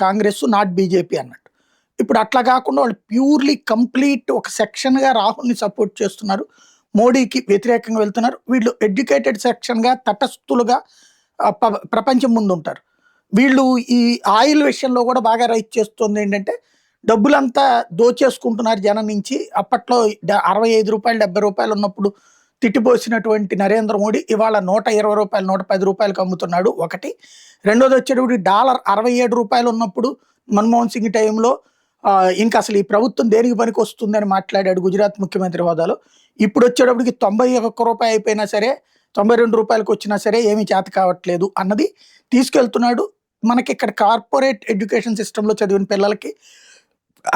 కాంగ్రెస్ నాట్ బీజేపీ అన్నట్టు. ఇప్పుడు అట్లా కాకుండా వాళ్ళు ప్యూర్లీ కంప్లీట్ ఒక సెక్షన్గా రాహుల్ని సపోర్ట్ చేస్తున్నారు, మోడీకి వ్యతిరేకంగా వెళ్తున్నారు. వీళ్ళు ఎడ్యుకేటెడ్ సెక్షన్గా తటస్థులుగా ప్రపంచం ముందు ఉంటారు. వీళ్ళు ఈ ఆయిల్ విషయంలో కూడా బాగా రైట్ చేస్తుంది ఏంటంటే డబ్బులంతా దోచేసుకుంటున్నారు జనం నుంచి. అప్పట్లో 65 రూపాయలు 70 రూపాయలు ఉన్నప్పుడు తిట్టిపోసినటువంటి నరేంద్ర మోడీ ఇవాళ 120 రూపాయలు 110 రూపాయలకు అమ్ముతున్నాడు ఒకటి. రెండోది వచ్చేటప్పుడు డాలర్ 67 రూపాయలు ఉన్నప్పుడు మన్మోహన్ సింగ్ టైంలో ఇంకా అసలు ఈ ప్రభుత్వం దేనికి పనికి వస్తుందని మాట్లాడాడు గుజరాత్ ముఖ్యమంత్రి హోదాలో. ఇప్పుడు వచ్చేటప్పటికి 91 రూపాయి అయిపోయినా సరే 92 రూపాయలకు వచ్చినా సరే ఏమీ చేత కావట్లేదు అన్నది తీసుకెళ్తున్నాడు. మనకి ఇక్కడ కార్పొరేట్ ఎడ్యుకేషన్ సిస్టంలో చదివిన పిల్లలకి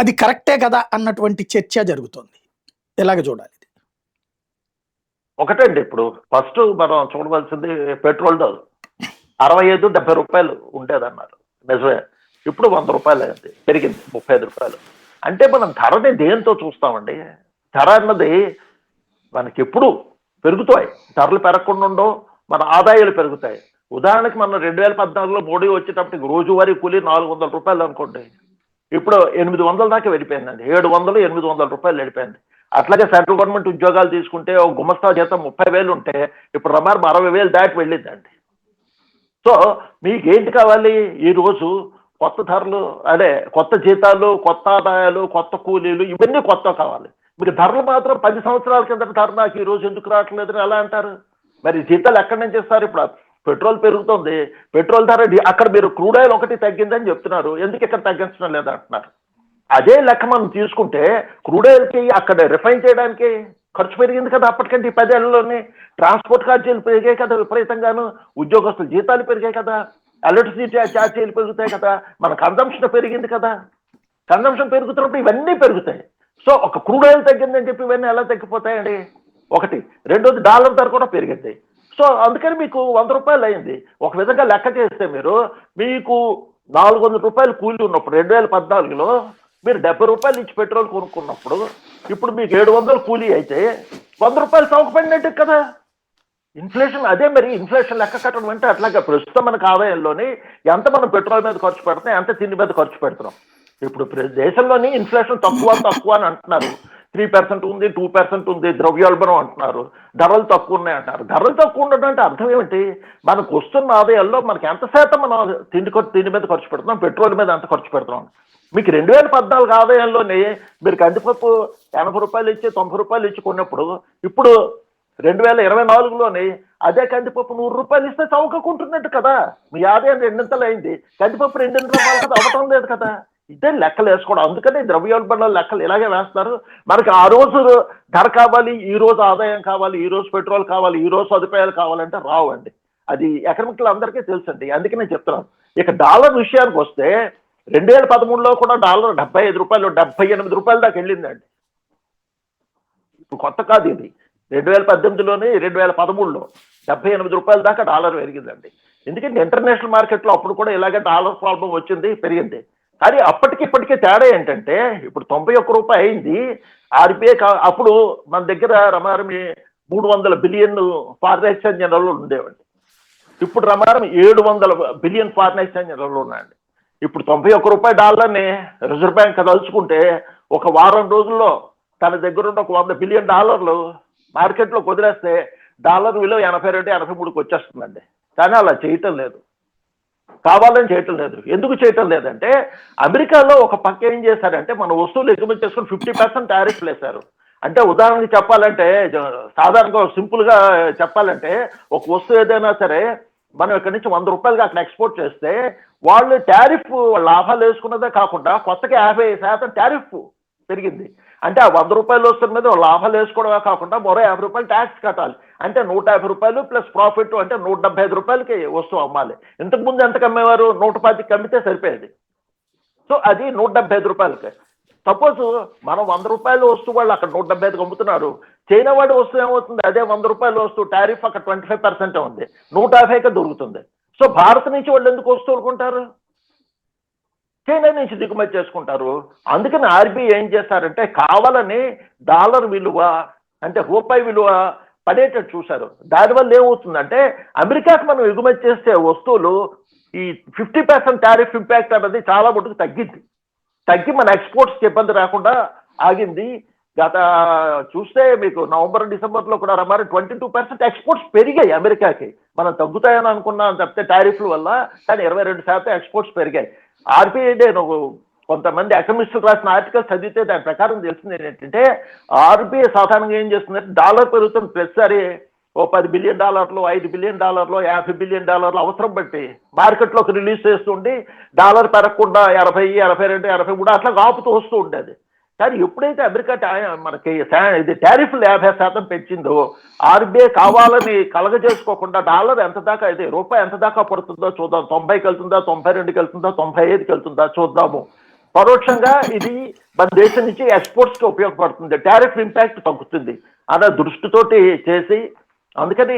అది కరెక్టే కదా అన్నటువంటి చర్చ జరుగుతుంది. ఎలాగ చూడాలి? ఒకటండి, ఇప్పుడు ఫస్ట్ మనం చూడవలసింది పెట్రోల్ ధర 65-70 రూపాయలు ఉండేదన్నారు, నిజమే. ఇప్పుడు 100 రూపాయలు అయింది, పెరిగింది 35 రూపాయలు. అంటే మనం ధరని దేంతో చూస్తామండి? ధర అన్నది మనకి ఎప్పుడు పెరుగుతాయి, ధరలు పెరగకుండా ఉండవు, మన ఆదాయాలు పెరుగుతాయి. ఉదాహరణకి మనం 2014లో మోడీ వచ్చేటప్పటికి రోజువారీ కూలీ 400 రూపాయలు అనుకోండి, ఇప్పుడు 800 దాకా వెళ్ళిపోయిందండి. 700-800 రూపాయలు వెళ్ళిపోయింది. అట్లాగే సెంట్రల్ గవర్నమెంట్ ఉద్యోగాలు తీసుకుంటే ఒక గుమస్తా జీతం 30,000 ఉంటే ఇప్పుడు రమారు 60,000 దాటి వెళ్ళిందండి. సో మీకేంటి కావాలి? ఈరోజు కొత్త ధరలు, అదే కొత్త జీతాలు, కొత్త ఆదాయాలు, కొత్త కూలీలు, ఇవన్నీ కొత్త కావాలి. మీకు ధరలు మాత్రం 10 సంవత్సరాల కింద ధర నాకు ఈ రోజు ఎందుకు రావట్లేదని ఎలా అంటారు? మరి జీతాలు ఎక్కడి నుంచి ఇస్తారు? ఇప్పుడు పెట్రోల్ పెరుగుతుంది, పెట్రోల్ ధర అక్కడ మీరు క్రూడ్ ఆయిల్ ఒకటి తగ్గిందని చెప్తున్నారు, ఎందుకు ఇక్కడ తగ్గించడం లేదంటున్నారు. అదే లెక్క మనం తీసుకుంటే క్రూడ్ ఆయిల్కి అక్కడ రిఫైన్ చేయడానికి ఖర్చు పెరిగింది కదా అప్పటికంటే. ఈ 10 ఏళ్లలోనే ట్రాన్స్పోర్ట్ ఛార్జీలు పెరిగాయి కదా విపరీతంగాను, ఉద్యోగస్తుల జీతాలు పెరిగాయి కదా, ఎలక్ట్రిసిటీ ఛార్జీలు పెరుగుతాయి కదా, మన కన్జంప్షన్ పెరిగింది కదా. కన్జంప్షన్ పెరుగుతున్నప్పుడు ఇవన్నీ పెరుగుతాయి. సో ఒక క్రూడ్ ఆయిల్ తగ్గిందని చెప్పి ఇవన్నీ ఎలా తగ్గిపోతాయండి? ఒకటి. రెండోది డాలర్ ధర కూడా పెరిగింది. సో అందుకని మీకు 100 రూపాయలు అయింది. ఒక విధంగా లెక్క చేస్తే మీకు 400 రూపాయలు కూలీ ఉన్నప్పుడు 2014లో మీరు 70 రూపాయలు ఇచ్చి పెట్రోల్ కొనుక్కున్నప్పుడు ఇప్పుడు మీకు 700 కూలీ అయితే 100 రూపాయలు చౌకపడినట్టు కదా. ఇన్ఫ్లేషన్ అదే. మరి ఇన్ఫ్లేషన్ లెక్క కట్టడం అంటే అట్లాగే ప్రస్తుతం మనకు ఆదాయంలోని ఎంత మనం పెట్రోల్ మీద ఖర్చు పెడుతున్నాం, ఎంత తిండి మీద ఖర్చు పెడుతున్నాం. ఇప్పుడు దేశంలోని ఇన్ఫ్లేషన్ తక్కువ తక్కువ అని అంటున్నారు. 3% ఉంది, 2% ఉంది, ద్రవ్యోల్బణం అంటున్నారు, ధరలు తక్కువ ఉన్నాయి అంటున్నారు. ధరలు తక్కువ ఉండడం అంటే అర్థం ఏమిటి? మనకు వస్తున్న ఆదాయాల్లో మనకి ఎంత శాతం మనం తిండి మీద ఖర్చు పెడుతున్నాం, పెట్రోల్ మీద ఎంత ఖర్చు పెడుతున్నాం? మీకు 2014 ఆదాయంలోనే మీరు కందిపప్పు 80 రూపాయలు ఇచ్చి 90 రూపాయలు ఇచ్చి కొన్నప్పుడు, ఇప్పుడు 2024లోని అదే కందిపప్పు 100 రూపాయలు ఇస్తే చౌకకుంటున్నట్టు కదా. మీ ఆదాయం రెండింతలు అయింది, కందిపప్పు 2 రూపాయలు కదా, అవ్వటం లేదు కదా. ఇదే లెక్కలు వేసుకోవడం. అందుకని ద్రవ్యోల్బణంలో లెక్కలు ఇలాగే వేస్తారు. మనకి ఆ రోజు ధర కావాలి, ఈ రోజు ఆదాయం కావాలి, ఈ రోజు పెట్రోల్ కావాలి, ఈ రోజు సదుపాయాలు కావాలంటే రావండి. అది ఎకనామిక్లు అందరికీ తెలుసండి. అందుకే నేను చెప్తున్నాను. ఇక డాలర్ విషయానికి వస్తే 2013లో కూడా డాలర్ 75 రూపాయలు, 78 రూపాయల దాకా వెళ్ళిందండి. ఇప్పుడు కొత్త కాదు ఇది. 2018లోని 2013లో 78 రూపాయల దాకా డాలర్ పెరిగిందండి. ఎందుకంటే ఇంటర్నేషనల్ మార్కెట్లో అప్పుడు కూడా ఇలాగే డాలర్ ప్రాబ్లం వచ్చింది, పెరిగింది. కానీ అప్పటికి ఇప్పటికే తేడా ఏంటంటే, ఇప్పుడు 91 రూపాయలు అయింది. ఆర్బీఐ అప్పుడు మన దగ్గర రమారమి 300 బిలియన్ ఫారిన్ ఎక్స్చేంజ్ జనరల్ ఉండేవండి. ఇప్పుడు రమారం 700 బిలియన్ ఫారిన్ ఎక్స్చేంజ్ జనరల్ ఉన్నాయండి. ఇప్పుడు 91 రూపాయల డాలర్ని రిజర్వ్ బ్యాంక్ తలుచుకుంటే ఒక వారం రోజుల్లో తన దగ్గర ఉన్న ఒక 100 బిలియన్ డాలర్లు మార్కెట్లో కుదిరేస్తే డాలర్ విలువ 82, 83కి వచ్చేస్తుందండి. కానీ అలా చేయటం లేదు, కావాలని చేయటం లేదు. ఎందుకు చేయటం లేదంటే, అమెరికాలో ఒక పక్క ఏం చేశారంటే, మన వస్తువులు ఎగుమతి చేసుకుని 50% టారిఫ్లు వేశారు. అంటే ఉదాహరణకి చెప్పాలంటే, సాధారణంగా సింపుల్గా చెప్పాలంటే, ఒక వస్తువు ఏదైనా సరే మనం ఇక్కడ నుంచి 100 రూపాయలుగా అక్కడ ఎక్స్పోర్ట్ చేస్తే, వాళ్ళు టారిఫ్ లాభాలు వేసుకున్నదే కాకుండా కొత్తగా 50% టారిఫ్ పెరిగింది. అంటే ఆ 100 రూపాయలు వస్తున్న మీద లాభాలు వేసుకోవడమే కాకుండా మరో 50 రూపాయలు ట్యాక్స్ కట్టాలి. అంటే 150 రూపాయలు ప్లస్ ప్రాఫిట్, అంటే 175 రూపాయలకి వస్తువు అమ్మాలి. ఇంతకుముందు ఎంతకు అమ్మేవారు? 110కి అమ్మితే సరిపోయేది. సో అది 175 రూపాయలకి. సపోజ్ మనం 100 రూపాయలు వస్తువు వాళ్ళు అక్కడ 175కి అమ్ముతున్నారు. చైనా వాడి వస్తువు ఏమవుతుంది? అదే 100 రూపాయలు వస్తువు టారిఫ్ అక్కడ 25% ఉంది, 150కే దొరుకుతుంది. సో భారత్ నుంచి వాళ్ళు ఎందుకు వస్తువులు కొంటారు? చైనా నుంచి దిగుమతి చేసుకుంటారు. అందుకని ఆర్బీఐ ఏం చేస్తారంటే, కావాలని డాలర్ విలువ అంటే రూపాయి విలువ పడేటట్టు చూశారు. దానివల్ల ఏమవుతుందంటే, అమెరికాకి మనం ఎగుమతి చేసే వస్తువులు ఈ 50% టారిఫ్ ఇంపాక్ట్ అనేది చాలా మటుకు తగ్గి మన ఎక్స్పోర్ట్స్కి ఇబ్బంది రాకుండా ఆగింది. గత చూస్తే మీకు నవంబర్, డిసెంబర్లో కూడా రమారి 22% ఎక్స్పోర్ట్స్ పెరిగాయి అమెరికాకి. మనం తగ్గుతాయని అనుకున్నాం తప్పితే టారిఫ్ల వల్ల, కానీ 22% ఎక్స్పోర్ట్స్ పెరిగాయి. ఆర్బీఐ నువ్వు కొంతమంది ఎకనమిస్టులు రాసిన ఆర్టికల్ చదివితే దాని ప్రకారం తెలిసింది ఏంటంటే, ఆర్బీఐ సాధారణంగా ఏం చేస్తుందంటే, డాలర్ పెరుగుతున్న ప్రతిసారి ఓ $10 బిలియన్, $5 బిలియన్, $50 బిలియన్ అవసరం బట్టి మార్కెట్లోకి రిలీజ్ చేస్తుండి డాలర్ పెరగకుండా 80, 82, 83 అట్లా ఆపుతూ వస్తూ ఉండేది. కానీ ఎప్పుడైతే అమెరికా మనకి ఇది టారిఫ్లు 50% పెంచిందో, ఆర్బీఐ కావాలని కలగజేసుకోకుండా డాలర్ ఎంత దాకా, ఇది రూపాయి ఎంత దాకా పడుతుందో చూద్దాం, 90కి వెళ్తుందా, 92కి వెళ్తుందా, 95కి వెళ్తుందా చూద్దాము. పరోక్షంగా ఇది మన దేశం నుంచి ఎక్స్పోర్ట్స్కి ఉపయోగపడుతుంది, టారిఫ్ ఇంపాక్ట్ తగ్గుతుంది అన్న దృష్టితోటి చేసి, అందుకని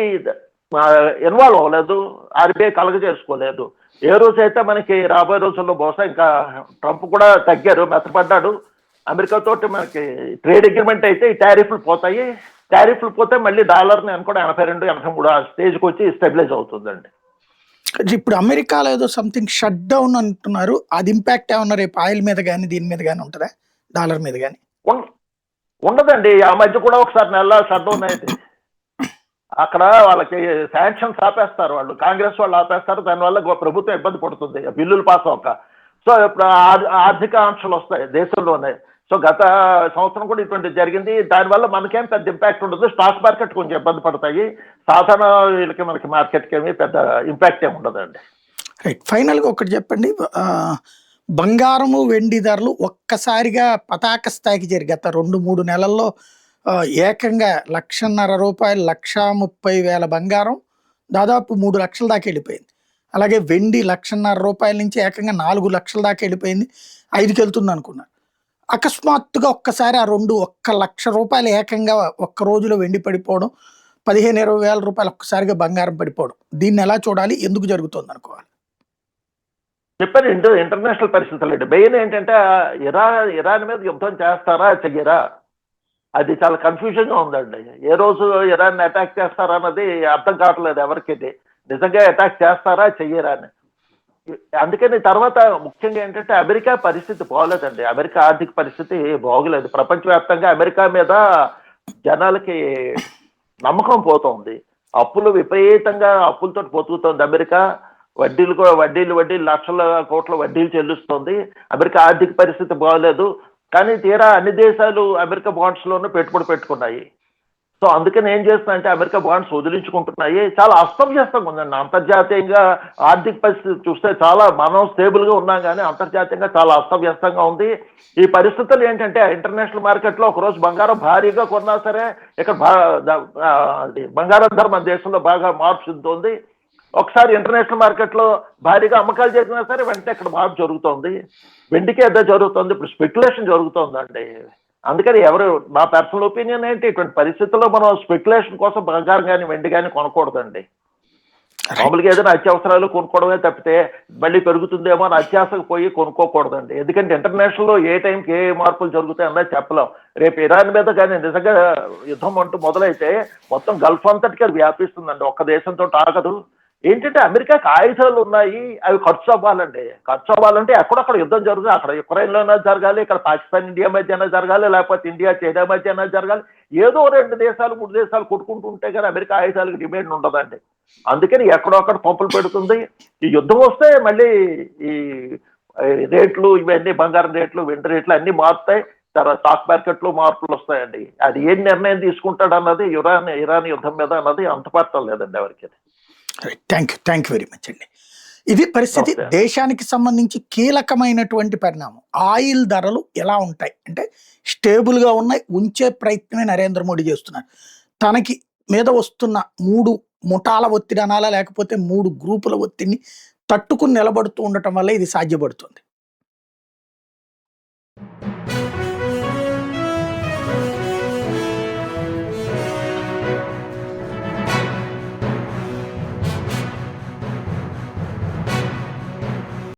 ఇన్వాల్వ్ అవ్వలేదు, ఆర్బీఐ కలగజేసుకోలేదు. ఏ రోజైతే మనకి రాబోయే రోజుల్లో బహుశా ఇంకా ట్రంప్ కూడా తగ్గారు, మెత్తపడ్డాడు, అమెరికా తోటి మనకి ట్రేడ్ అగ్రిమెంట్ అయితే ఈ టారిఫ్లు పోతాయి. టారిఫ్లు పోతే మళ్ళీ డాలర్ని అనుకోవడం 82, 83 ఆ స్టేజ్కి వచ్చి స్టెబిలైజ్ అవుతుందండి. ఇప్పుడు అమెరికాలో ఏదో సంథింగ్ షట్ డౌన్ అంటున్నారు. అది ఇంపాక్ట్ ఏమన్నా రేపు ఆయిల్ మీద కానీ దీని మీద కానీ ఉంటుందా, డాలర్ మీద కానీ? ఉండదండి. ఆ మధ్య కూడా ఒకసారి నెల షట్ డౌన్ అయింది. అక్కడ వాళ్ళకి శాంక్షన్స్ ఆపేస్తారు, వాళ్ళు కాంగ్రెస్ వాళ్ళు ఆపేస్తారు. దానివల్ల ప్రభుత్వం ఇబ్బంది పడుతుంది, బిల్లులు పాస్ అవ్వక. సో ఇప్పుడు ఆర్థిక ఆంక్షలు వస్తాయి దేశంలోనే. సో గత సంవత్సరం కూడా ఇటువంటి జరిగింది. దానివల్ల మనకేం పెద్ద ఇంపాక్ట్ ఉండదు. స్టాక్ మార్కెట్ కొంచెం ఇబ్బంది పడతాయి, సాధారణ వీళ్ళకి మనకి మార్కెట్కి ఏమీ పెద్ద ఇంపాక్ట్ ఏమి ఉండదండి. రైట్. ఫైనల్గా ఒకటి చెప్పండి, బంగారము వెండి ధరలు ఒక్కసారిగా పతాక స్థాయికి జరిగి గత 2-3 నెలల్లో ఏకంగా రూపాయలు 1,30,000 బంగారం దాదాపు 3 లక్షల దాకా వెళ్ళిపోయింది. అలాగే వెండి 1,50,000 రూపాయల నుంచి ఏకంగా 4 లక్షల దాకా వెళ్ళిపోయింది, 5కి వెళ్తుంది అనుకున్నారు. అకస్మాత్తుగా ఒక్కసారి ఆ 1,00,000 రూపాయలు ఏకంగా ఒక్క రోజులో వెండి పడిపోవడం, 15-20 వేల రూపాయలు ఒక్కసారిగా బంగారం పడిపోవడం, దీన్ని ఎలా చూడాలి, ఎందుకు జరుగుతుంది అనుకోవాలి? చెప్పారు ఇంటర్నేషనల్ పరిస్థితులు అండి. మెయిన్ ఏంటంటే, ఇరాన్ మీద యుద్ధం చేస్తారా చెయ్యరా, అది చాలా కన్ఫ్యూజన్గా ఉందండి. ఏ రోజు ఇరాన్ అటాక్ చేస్తారా అన్నది అర్థం కావట్లేదు ఎవరికి. నిజంగా అటాక్ చేస్తారా చెయ్యరా అని. అందుకని తర్వాత ముఖ్యంగా ఏంటంటే అమెరికా పరిస్థితి బాగోలేదండి. అమెరికా ఆర్థిక పరిస్థితి బాగోలేదు. ప్రపంచవ్యాప్తంగా అమెరికా మీద జనాలకి నమ్మకం పోతోంది. అప్పులు విపరీతంగా అప్పులతో బతుకుతోంది అమెరికా. వడ్డీలు కూడా వడ్డీలు లక్షల కోట్ల వడ్డీలు చెల్లిస్తోంది. అమెరికా ఆర్థిక పరిస్థితి బాగోలేదు. కానీ తీరా అన్ని దేశాలు అమెరికా బాండ్స్ లోనే పెట్టుబడి పెట్టుకున్నాయి. సో అందుకని ఏం చేస్తున్నాయంటే అమెరికా బాండ్స్ వదిలించుకుంటున్నాయి. చాలా అస్తవ్యస్తంగా ఉందండి. అంతర్జాతీయంగా ఆర్థిక పరిస్థితి చూస్తే చాలా మనం స్టేబుల్ గా ఉన్నాం, కానీ అంతర్జాతీయంగా చాలా అస్తవ్యస్తంగా ఉంది. ఈ పరిస్థితులు ఏంటంటే ఇంటర్నేషనల్ మార్కెట్ లో ఒకరోజు బంగారం భారీగా కొన్నా సరే ఇక్కడ బంగారం ధర మన దేశంలో బాగా మార్పు చెందుతోంది. ఒకసారి ఇంటర్నేషనల్ మార్కెట్ లో భారీగా అమ్మకాలు చేసినా సరే వెంటనే ఇక్కడ మార్పు జరుగుతోంది. వెండికి అదే జరుగుతుంది. ఇప్పుడు స్పెక్యులేషన్ జరుగుతోందండి. అందుకని నా పర్సనల్ ఒపీనియన్ ఏంటి, ఇటువంటి పరిస్థితుల్లో మనం స్పెక్యులేషన్ కోసం బంగారం కానీ వెండి కానీ కొనకూడదండి. మామూలుగా ఏదైనా అత్యవసరాలు కొనుక్కోవడమే తప్పితే మళ్ళీ పెరుగుతుందేమో అని అత్యాశకు పోయి కొనుక్కోకూడదండి. ఎందుకంటే ఇంటర్నేషనల్ లో ఏ టైంకి ఏ మార్పులు జరుగుతాయి అన్నది చెప్పలేం. రేపు ఇరాన్ మీద కానీ నిజంగా యుద్ధం అంటూ మొదలైతే మొత్తం గల్ఫ్ అంతటికి అది వ్యాపిస్తుందండి. ఒక్క దేశంతో ఆగదు. ఏంటంటే అమెరికాకి ఆయుధాలు ఉన్నాయి, అవి ఖర్చు అవ్వాలండి. ఖర్చు అవ్వాలంటే ఎక్కడొక్కడ యుద్ధం జరుగుతుంది. అక్కడ యుక్రెయిన్లోనే జరగాలి, ఇక్కడ పాకిస్తాన్ ఇండియా మధ్య అయినా జరగాలి, లేకపోతే ఇండియా చైనా మధ్య అయినా జరగాలి. ఏదో 2 దేశాలు 3 దేశాలు కొట్టుకుంటూ ఉంటే కానీ అమెరికా ఆయుధాలకు డిమాండ్ ఉండదండి. అందుకని ఎక్కడొక్కడ పంపులు పెడుతుంది. ఈ యుద్ధం వస్తే మళ్ళీ ఈ రేట్లు ఇవన్నీ బంగారం రేట్లు వెండి రేట్లు అన్ని మారుతాయి. తర్వాత స్టాక్ మార్కెట్ లో మార్పులు వస్తాయండి. అది ఏం నిర్ణయం తీసుకుంటాడు అన్నది ఇరాన్ యుద్ధం మీద అన్నది అంత పట్టం లేదండి ఎవరికి. థ్యాంక్ యూ వెరీ మచ్ అండి. ఇది పరిస్థితి. ఓకే. దేశానికి సంబంధించి కీలకమైనటువంటి పరిణామం. ఆయిల్ ధరలు ఎలా ఉంటాయి అంటే స్టేబుల్ గా ఉన్నాయి, ఉంచే ప్రయత్నమే నరేంద్ర మోడీ చేస్తున్నారు. తనకి మీద వస్తున్న 3 ముఠాల ఒత్తిడి అనాలా, లేకపోతే 3 గ్రూపుల ఒత్తిడిని తట్టుకుని నిలబడుతూ ఉండటం వల్ల ఇది సాధ్యపడుతుంది.